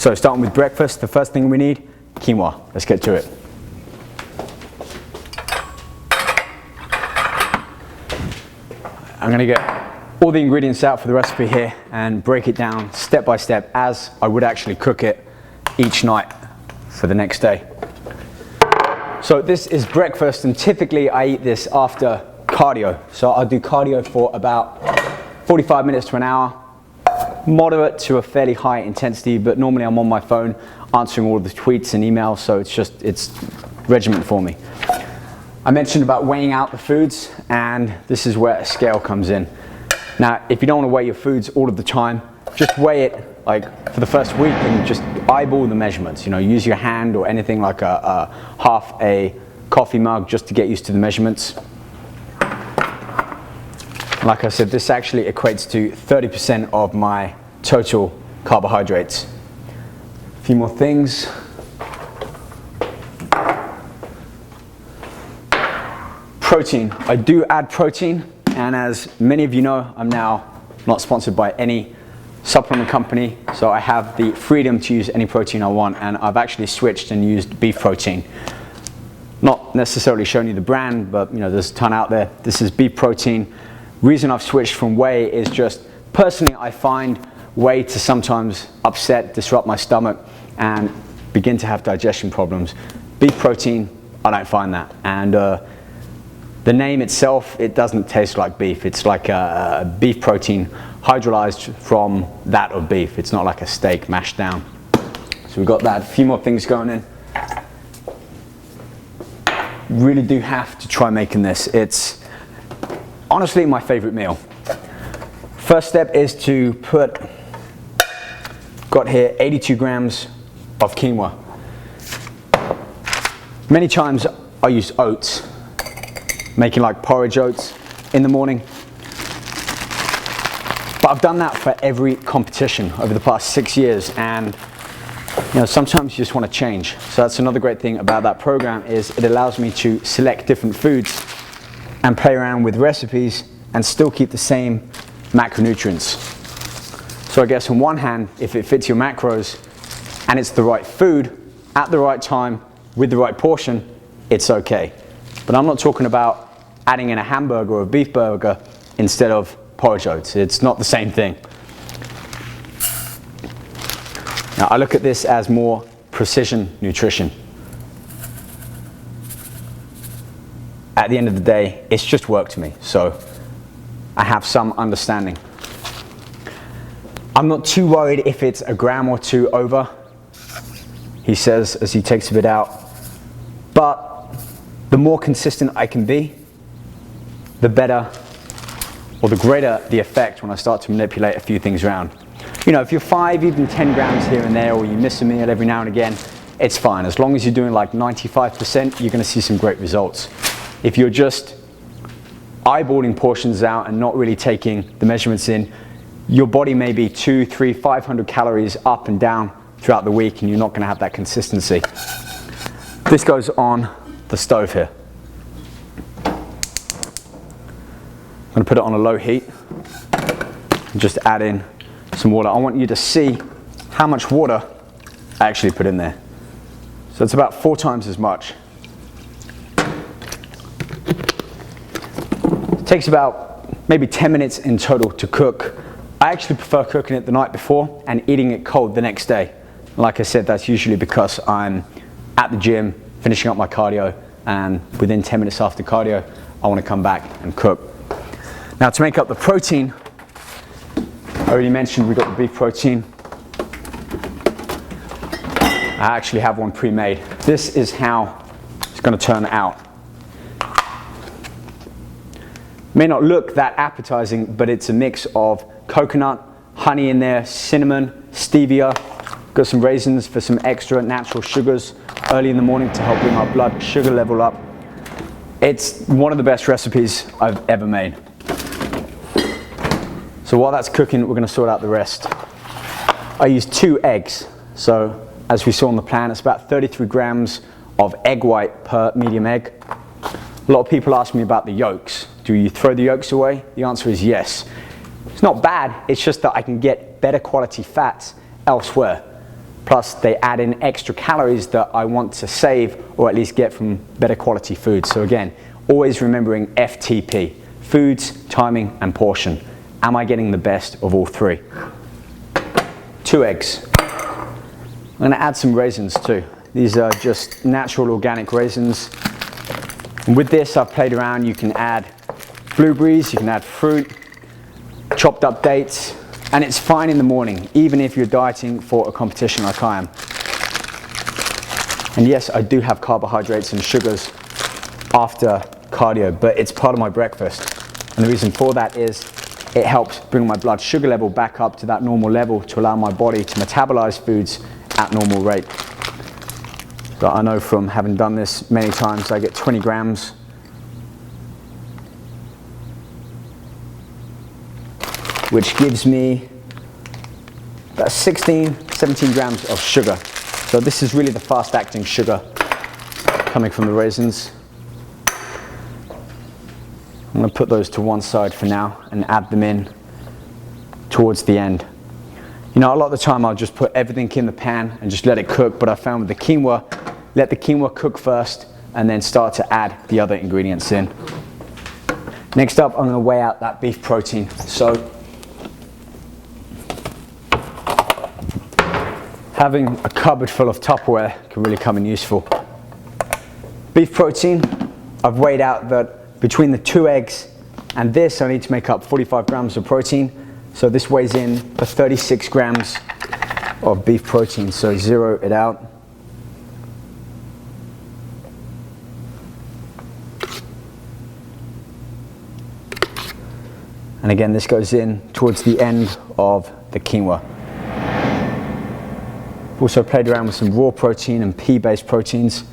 So starting with breakfast, the first thing we need, quinoa. Let's get to it. I'm gonna get all the ingredients out for the recipe here and break it down step by step as I would actually cook it each night for the next day. So this is breakfast, and typically I eat this after cardio. So I'll do cardio for about 45 minutes to an hour, moderate to a fairly high intensity, but normally I'm on my phone answering all of the tweets and emails, so it's regiment for me. I mentioned about weighing out the foods, and this is where a scale comes in. Now, if you don't want to weigh your foods all of the time, just weigh it like for the first week and just eyeball the measurements. You know, use your hand or anything like half a coffee mug just to get used to the measurements. Like I said, this actually equates to 30% of my total carbohydrates. A few more things. Protein. I do add protein, and as many of you know, I'm now not sponsored by any supplement company, so I have the freedom to use any protein I want, and I've actually switched and used beef protein. Not necessarily showing you the brand, but you know, there's a ton out there. This is beef protein. Reason I've switched from whey is just personally I find whey to sometimes upset, disrupt my stomach, and begin to have digestion problems. Beef protein, I don't find that, and the name itself, it doesn't taste like beef. It's like a beef protein hydrolyzed from that of beef. It's not like a steak mashed down. So we've got that. A few more things going in. Really do have to try making this. It's honestly my favorite meal. First step is to got here 82 grams of quinoa. Many times I use oats, making like porridge oats in the morning. But I've done that for every competition over the past 6 years, and you know, sometimes you just want to change. So that's another great thing about that program, is it allows me to select different foods and play around with recipes and still keep the same macronutrients. So I guess on one hand, if it fits your macros and it's the right food at the right time with the right portion, it's okay. But I'm not talking about adding in a hamburger or a beef burger instead of porridge oats. It's not the same thing. Now I look at this as more precision nutrition. At the end of the day, it's just work to me, so I have some understanding. I'm not too worried if it's a gram or two over, he says as he takes a bit out, but the more consistent I can be, the better or the greater the effect when I start to manipulate a few things around. You know, if you're 5, even 10 grams here and there, or you miss a meal every now and again, it's fine. As long as you're doing like 95%, you're gonna see some great results. If you're just eyeballing portions out and not really taking the measurements in, your body may be 200, 300, 500 calories up and down throughout the week, and you're not gonna have that consistency. This goes on the stove here. I'm gonna put it on a low heat and just add in some water. I want you to see how much water I actually put in there. So it's about 4 times as much. It takes about maybe 10 minutes in total to cook. I actually prefer cooking it the night before and eating it cold the next day. Like I said, that's usually because I'm at the gym, finishing up my cardio, and within 10 minutes after cardio, I want to come back and cook. Now to make up the protein, I already mentioned we got the beef protein. I actually have one pre-made. This is how it's going to turn out. May not look that appetizing, but it's a mix of coconut, honey in there, cinnamon, stevia. Got some raisins for some extra natural sugars early in the morning to help bring our blood sugar level up. It's one of the best recipes I've ever made. So while that's cooking, we're going to sort out the rest. I used 2 eggs. So as we saw on the plan, it's about 33 grams of egg white per medium egg. A lot of people ask me about the yolks. Do you throw the yolks away? The answer is yes. It's not bad, it's just that I can get better quality fats elsewhere. Plus they add in extra calories that I want to save or at least get from better quality food. So again, always remembering FTP, foods, timing, and portion. Am I getting the best of all three? 2 eggs. I'm gonna add some raisins too. These are just natural organic raisins. And with this, I've played around. You can add blueberries, you can add fruit, chopped up dates, and it's fine in the morning, even if you're dieting for a competition like I am. And yes, I do have carbohydrates and sugars after cardio, but it's part of my breakfast. And the reason for that is it helps bring my blood sugar level back up to that normal level to allow my body to metabolize foods at normal rate. But I know from having done this many times, I get 20 grams. Which gives me about 16, 17 grams of sugar. So this is really the fast acting sugar coming from the raisins. I'm gonna put those to one side for now and add them in towards the end. You know, a lot of the time I'll just put everything in the pan and just let it cook, but I found with the quinoa, let the quinoa cook first and then start to add the other ingredients in. Next up, I'm gonna weigh out that beef protein. So, having a cupboard full of Tupperware can really come in useful. Beef protein, I've weighed out that between the 2 eggs and this, I need to make up 45 grams of protein. So this weighs in for 36 grams of beef protein. So zero it out. And again, this goes in towards the end of the quinoa. Also played around with some raw protein and pea-based proteins.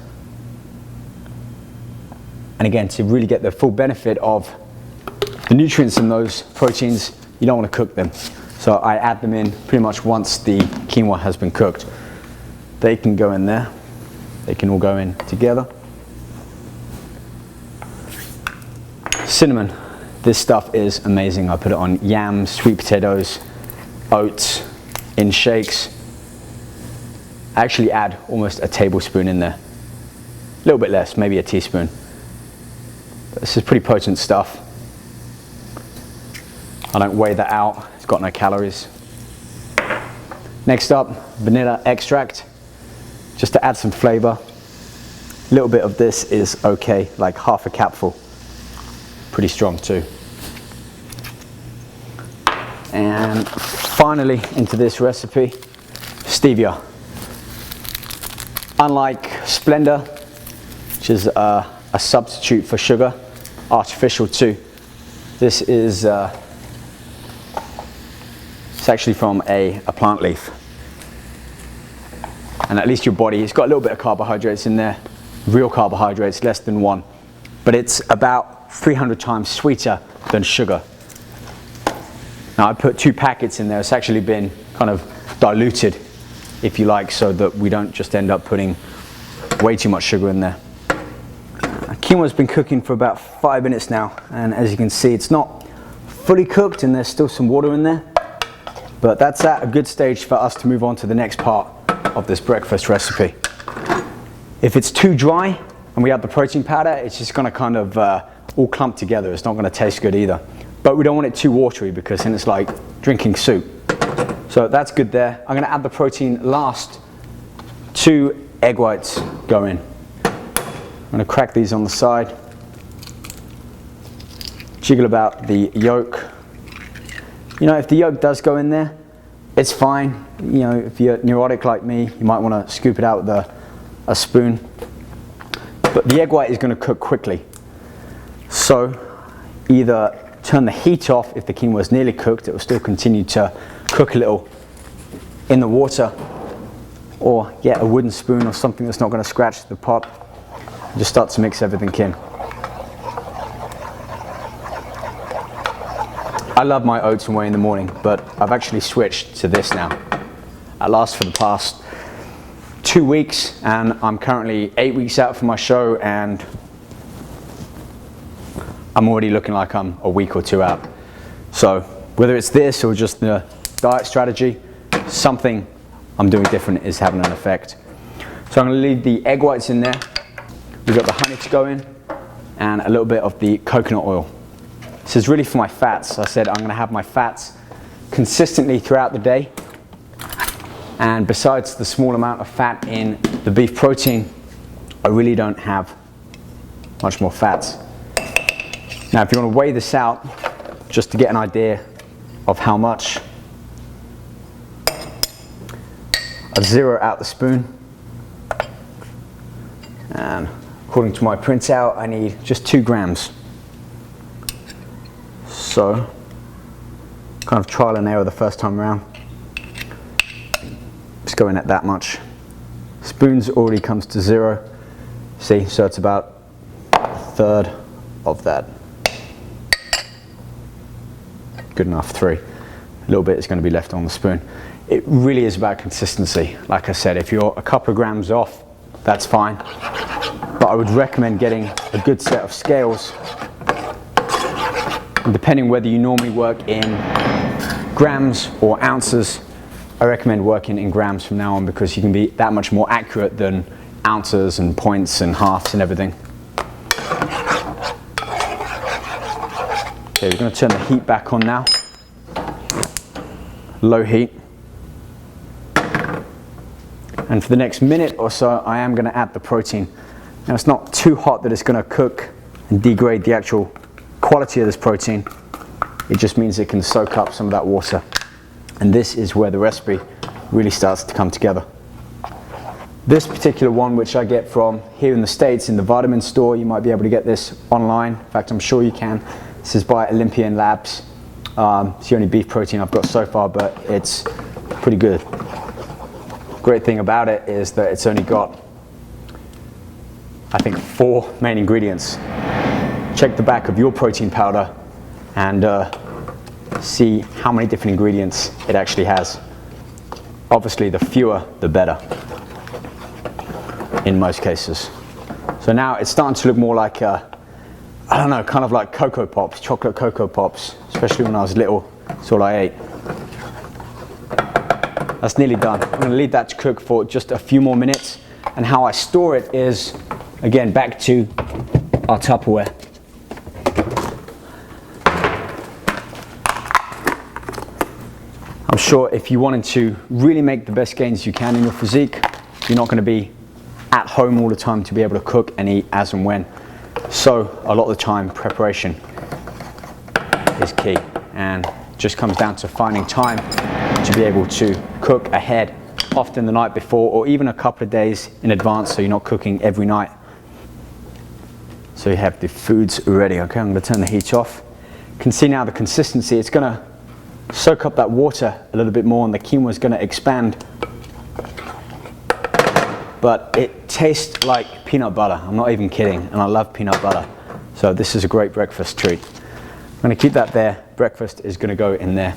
And again, to really get the full benefit of the nutrients in those proteins, you don't want to cook them. So I add them in pretty much once the quinoa has been cooked. They can go in there. They can all go in together. Cinnamon. This stuff is amazing. I put it on yams, sweet potatoes, oats, in shakes. I actually add almost a tablespoon in there. A little bit less, maybe a teaspoon. But this is pretty potent stuff. I don't weigh that out. It's got no calories. Next up, vanilla extract. Just to add some flavor. A little bit of this is okay, like half a capful. Pretty strong too. And finally into this recipe, stevia. Unlike Splenda, which is a substitute for sugar, artificial too, this is it's actually from a plant leaf. And at least your body, it's got a little bit of carbohydrates in there, real carbohydrates, less than 1. But it's about 300 times sweeter than sugar. Now I put 2 packets in there. It's actually been kind of diluted, if you like, so that we don't just end up putting way too much sugar in there. Quinoa's been cooking for about 5 minutes now, and as you can see, it's not fully cooked and there's still some water in there. But that's at a good stage for us to move on to the next part of this breakfast recipe. If it's too dry and we add the protein powder, it's just gonna kind of all clump together. It's not gonna taste good either. But we don't want it too watery because then it's like drinking soup. So that's good there. I'm gonna add the protein last. 2 egg whites go in. I'm gonna crack these on the side. Jiggle about the yolk. You know, if the yolk does go in there, it's fine. You know, if you're neurotic like me, you might wanna scoop it out with a spoon. But the egg white is gonna cook quickly. So either turn the heat off if the quinoa is nearly cooked, it will still continue to cook a little in the water, or get a wooden spoon or something that's not going to scratch the pot. Just start to mix everything in. I love my oats and whey in the morning, but I've actually switched to this now. It lasts for the past 2 weeks, and I'm currently 8 weeks out from my show, and I'm already looking like I'm a week or 2 out. So whether it's this or just the diet strategy, something I'm doing different is having an effect. So I'm going to leave the egg whites in there. We've got the honey to go in and a little bit of the coconut oil. This is really for my fats. I said I'm going to have my fats consistently throughout the day. And besides the small amount of fat in the beef protein, I really don't have much more fats. Now, if you want to weigh this out, just to get an idea of how much, I zero out the spoon. And according to my printout, I need just 2 grams. So, kind of trial and error the first time around. Just go in at that much. Spoons already comes to 0. See, so it's about 1/3 of that. Good enough, 3. A little bit is going to be left on the spoon. It really is about consistency. Like I said, if you're a couple of grams off, that's fine. But I would recommend getting a good set of scales. And depending whether you normally work in grams or ounces, I recommend working in grams from now on because you can be that much more accurate than ounces and points and halves and everything. Okay, we're going to turn the heat back on now. Low heat. And for the next minute or so, I am going to add the protein. Now, it's not too hot that it's going to cook and degrade the actual quality of this protein. It just means it can soak up some of that water. And this is where the recipe really starts to come together. This particular one, which I get from here in the States in the vitamin store, you might be able to get this online. In fact, I'm sure you can. This is by Olympian Labs. It's the only beef protein I've got so far, but it's pretty good. Great thing about it is that it's only got, I think, 4 main ingredients. Check the back of your protein powder and see how many different ingredients it actually has. Obviously, the fewer, the better in most cases. So now it's starting to look more like, I don't know, kind of like Cocoa Pops, chocolate Cocoa Pops, especially when I was little. That's all I ate. That's nearly done. I'm going to leave that to cook for just a few more minutes. And how I store it is, again, back to our Tupperware. I'm sure if you wanted to really make the best gains you can in your physique, you're not going to be at home all the time to be able to cook and eat as and when. So a lot of the time, preparation is key, and just comes down to finding time to be able to cook ahead, often the night before or even a couple of days in advance, so you're not cooking every night. So you have the foods ready. Okay, I'm going to turn the heat off. You can see now the consistency. It's going to soak up that water a little bit more, and the quinoa is going to expand. But it tastes like peanut butter. I'm not even kidding, and I love peanut butter. So this is a great breakfast treat. I'm going to keep that there. Breakfast is going to go in there.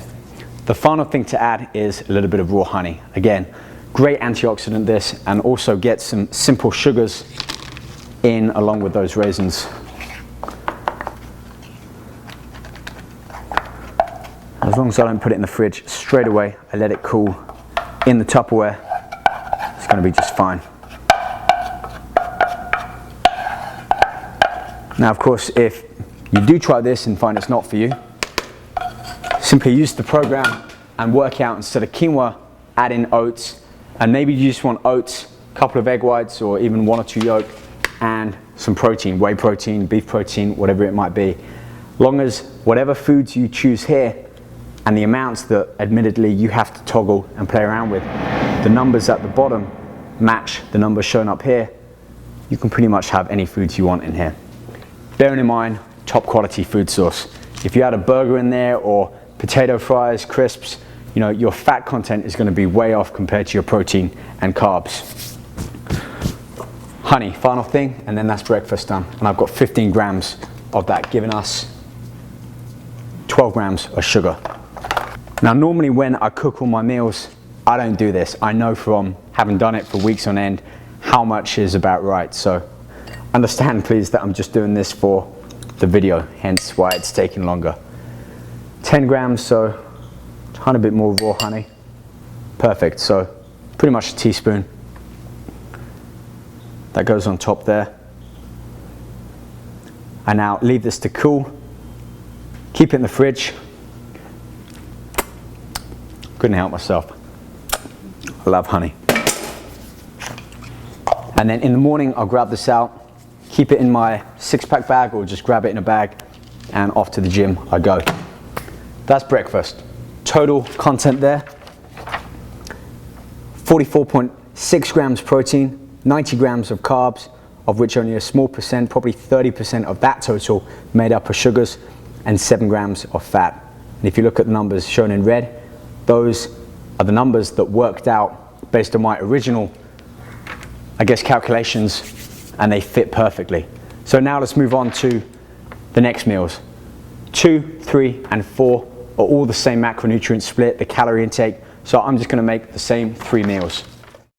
The final thing to add is a little bit of raw honey. Again, great antioxidant this, and also get some simple sugars in along with those raisins. As long as I don't put it in the fridge straight away, I let it cool in the Tupperware, it's going to be just fine. Now, of course, if you do try this and find it's not for you, simply use the program and work out instead of quinoa, add in oats, and maybe you just want oats, a couple of egg whites, or even 1 or 2 yolk, and some protein, whey protein, beef protein, whatever it might be. Long as whatever foods you choose here, and the amounts that admittedly you have to toggle and play around with, the numbers at the bottom match the numbers shown up here, you can pretty much have any foods you want in here. Bearing in mind, top quality food source. If you add a burger in there or potato fries, crisps, you know, your fat content is going to be way off compared to your protein and carbs. Honey, final thing, and then that's breakfast done. And I've got 15 grams of that, giving us 12 grams of sugar. Now, normally when I cook all my meals, I don't do this. I know from having done it for weeks on end how much is about right. So understand, please, that I'm just doing this for the video, hence why it's taking longer. 10 grams, so a tiny bit more raw honey. Perfect. So pretty much a teaspoon. That goes on top there. And now leave this to cool. Keep it in the fridge. Couldn't help myself. I love honey. And then in the morning, I'll grab this out, keep it in my 6-pack bag, or just grab it in a bag, and off to the gym I go. That's breakfast. Total content there: 44.6 grams protein, 90 grams of carbs, of which only a small percent, probably 30% of that total, made up of sugars, and 7 grams of fat. And if you look at the numbers shown in red, those are the numbers that worked out based on my original, calculations, and they fit perfectly. So now let's move on to the next meals. 2, 3, and 4 are all the same macronutrient split, the calorie intake. So I'm just gonna make the same 3 meals.